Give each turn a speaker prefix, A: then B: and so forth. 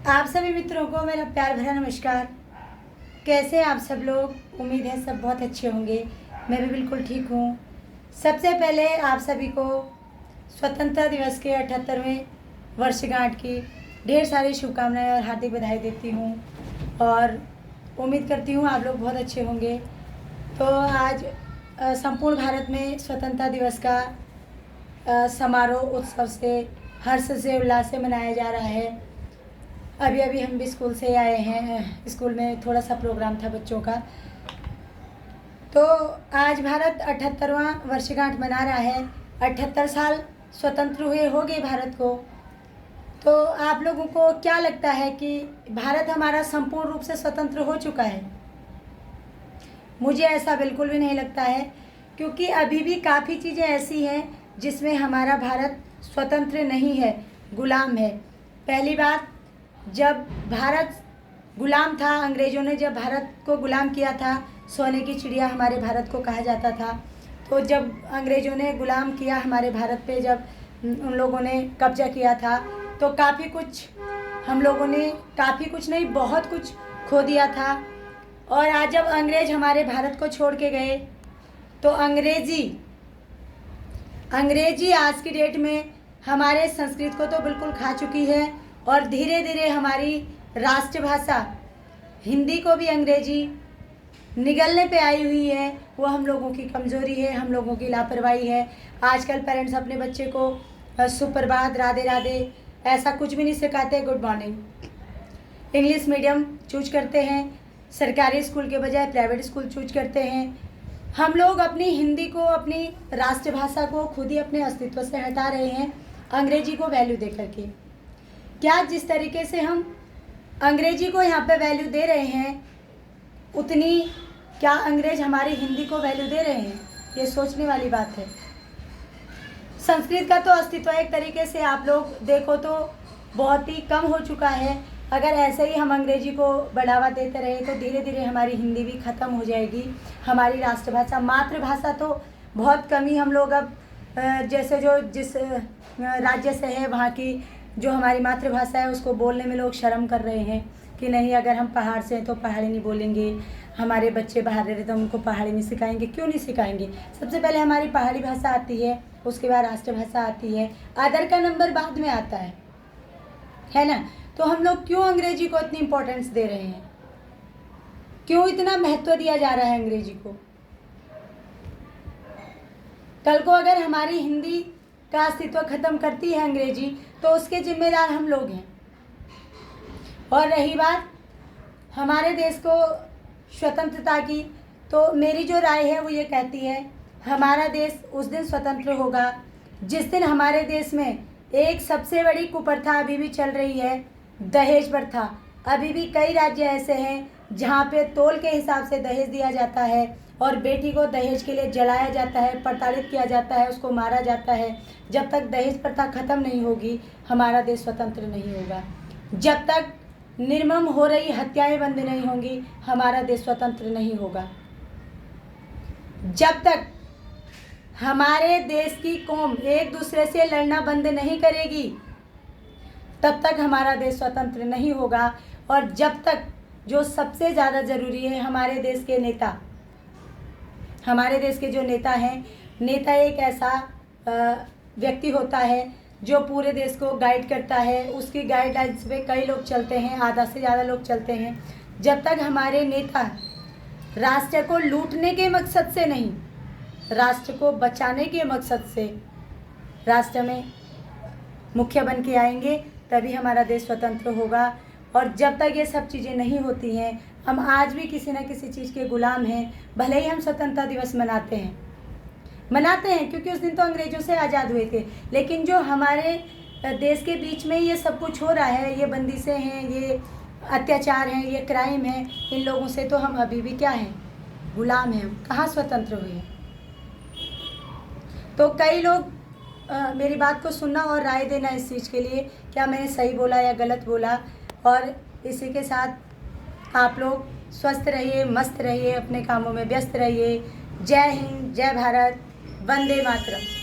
A: आप सभी मित्रों को मेरा प्यार भरा नमस्कार। कैसे हैं आप सब लोग? उम्मीद है सब बहुत अच्छे होंगे। मैं भी बिल्कुल ठीक हूँ। सबसे पहले आप सभी को स्वतंत्रता दिवस के 78वें वर्षगांठ की ढेर सारी शुभकामनाएं और हार्दिक बधाई देती हूँ और उम्मीद करती हूँ आप लोग बहुत अच्छे होंगे। तो आज संपूर्ण भारत में स्वतंत्रता दिवस का समारोह उत्सव से हर्ष से उल्लास से मनाया जा रहा है। अभी अभी हम भी स्कूल से आए हैं। स्कूल में थोड़ा सा प्रोग्राम था बच्चों का। तो आज भारत 78वां वर्षगांठ मना रहा है। 78 साल स्वतंत्र हुए हो गए भारत को। तो आप लोगों को क्या लगता है कि भारत हमारा संपूर्ण रूप से स्वतंत्र हो चुका है? मुझे ऐसा बिल्कुल भी नहीं लगता है, क्योंकि अभी भी काफ़ी चीज़ें ऐसी हैं जिसमें हमारा भारत स्वतंत्र नहीं है, गुलाम है। पहली बात, जब भारत गुलाम था, अंग्रेज़ों ने जब भारत को गुलाम किया था, सोने की चिड़िया हमारे भारत को कहा जाता था। तो जब अंग्रेज़ों ने गुलाम किया हमारे भारत पे, जब उन लोगों ने कब्जा किया था, तो काफ़ी कुछ हम लोगों ने, काफ़ी कुछ नहीं बहुत कुछ खो दिया था। और आज जब अंग्रेज़ हमारे भारत को छोड़ के गए, तो अंग्रेजी आज की डेट में हमारे संस्कृत को तो बिल्कुल खा चुकी है और धीरे धीरे हमारी राष्ट्रभाषा हिंदी को भी अंग्रेजी निगलने पे आई हुई है। वो हम लोगों की कमज़ोरी है, हम लोगों की लापरवाही है। आजकल पेरेंट्स अपने बच्चे को सुप्रभात, राधे राधे ऐसा कुछ भी नहीं सिखाते, good morning. English medium choose करते हैं, सरकारी स्कूल के बजाय प्राइवेट स्कूल चूज करते हैं। हम लोग अपनी हिंदी को, अपनी राष्ट्रभाषा को खुद ही अपने अस्तित्व से हटा रहे हैं अंग्रेजी को वैल्यू दे करके। क्या जिस तरीके से हम अंग्रेजी को यहाँ पे वैल्यू दे रहे हैं, उतनी क्या अंग्रेज हमारी हिंदी को वैल्यू दे रहे हैं? ये सोचने वाली बात है। संस्कृत का तो अस्तित्व एक तरीके से आप लोग देखो तो बहुत ही कम हो चुका है। अगर ऐसे ही हम अंग्रेजी को बढ़ावा देते रहे तो धीरे धीरे हमारी हिंदी भी ख़त्म हो जाएगी। हमारी राष्ट्रभाषा, मातृभाषा तो बहुत कम ही हम लोग अब जैसे जो जिस राज्य से है वहाँ की जो हमारी मातृभाषा है उसको बोलने में लोग शर्म कर रहे हैं कि नहीं, अगर हम पहाड़ से हैं तो पहाड़ी नहीं बोलेंगे, हमारे बच्चे बाहर रह रहे तो उनको पहाड़ी नहीं सिखाएंगे। क्यों नहीं सिखाएंगे? सबसे पहले हमारी पहाड़ी भाषा आती है, उसके बाद राष्ट्रभाषा आती है, अदर का नंबर बाद में आता है ना। तो हम लोग क्यों अंग्रेजी को इतनी इम्पोर्टेंस दे रहे हैं? क्यों इतना महत्व दिया जा रहा है अंग्रेजी को? कल को अगर हमारी हिंदी का अस्तित्व खत्म करती है अंग्रेजी, तो उसके जिम्मेदार हम लोग हैं। और रही बात हमारे देश को स्वतंत्रता की, तो मेरी जो राय है वो ये कहती है, हमारा देश उस दिन स्वतंत्र होगा जिस दिन हमारे देश में एक सबसे बड़ी कुप्रथा अभी भी चल रही है, दहेज प्रथा। अभी भी कई राज्य ऐसे हैं जहाँ पे तोल के हिसाब से दहेज दिया जाता है और बेटी को दहेज के लिए जलाया जाता है, प्रताड़ित किया जाता है, उसको मारा जाता है। जब तक दहेज प्रथा खत्म नहीं होगी हमारा देश स्वतंत्र नहीं होगा। जब तक निर्मम हो रही हत्याएं बंद नहीं होंगी हमारा देश स्वतंत्र नहीं होगा। जब तक हमारे देश की कौम एक दूसरे से लड़ना बंद नहीं करेगी तब तक हमारा देश स्वतंत्र नहीं होगा। और जब तक, जो सबसे ज़्यादा ज़रूरी है, हमारे देश के नेता, हमारे देश के जो नेता हैं, नेता एक ऐसा व्यक्ति होता है जो पूरे देश को गाइड करता है। उसकी गाइडलाइंस पे कई लोग चलते हैं, आधा से ज़्यादा लोग चलते हैं। जब तक हमारे नेता राष्ट्र को लूटने के मकसद से नहीं, राष्ट्र को बचाने के मकसद से राष्ट्र में मुखिया बन के आएंगे, तभी हमारा देश स्वतंत्र होगा। और जब तक ये सब चीज़ें नहीं होती हैं, हम आज भी किसी न किसी चीज़ के गुलाम हैं। भले ही हम स्वतंत्रता दिवस मनाते हैं क्योंकि उस दिन तो अंग्रेज़ों से आज़ाद हुए थे, लेकिन जो हमारे देश के बीच में ये सब कुछ हो रहा है, ये बंदिशें हैं, ये अत्याचार हैं, ये क्राइम हैं, इन लोगों से तो हम अभी भी क्या हैं? गुलाम हैं। कहाँ स्वतंत्र हुए हैं? तो कई लोग मेरी बात को सुनना और राय देना इस चीज़ के लिए, क्या मैंने सही बोला या गलत बोला। और इसी के साथ आप लोग स्वस्थ रहिए, मस्त रहिए, अपने कामों में व्यस्त रहिए। जय हिंद, जय भारत, वंदे मातरम।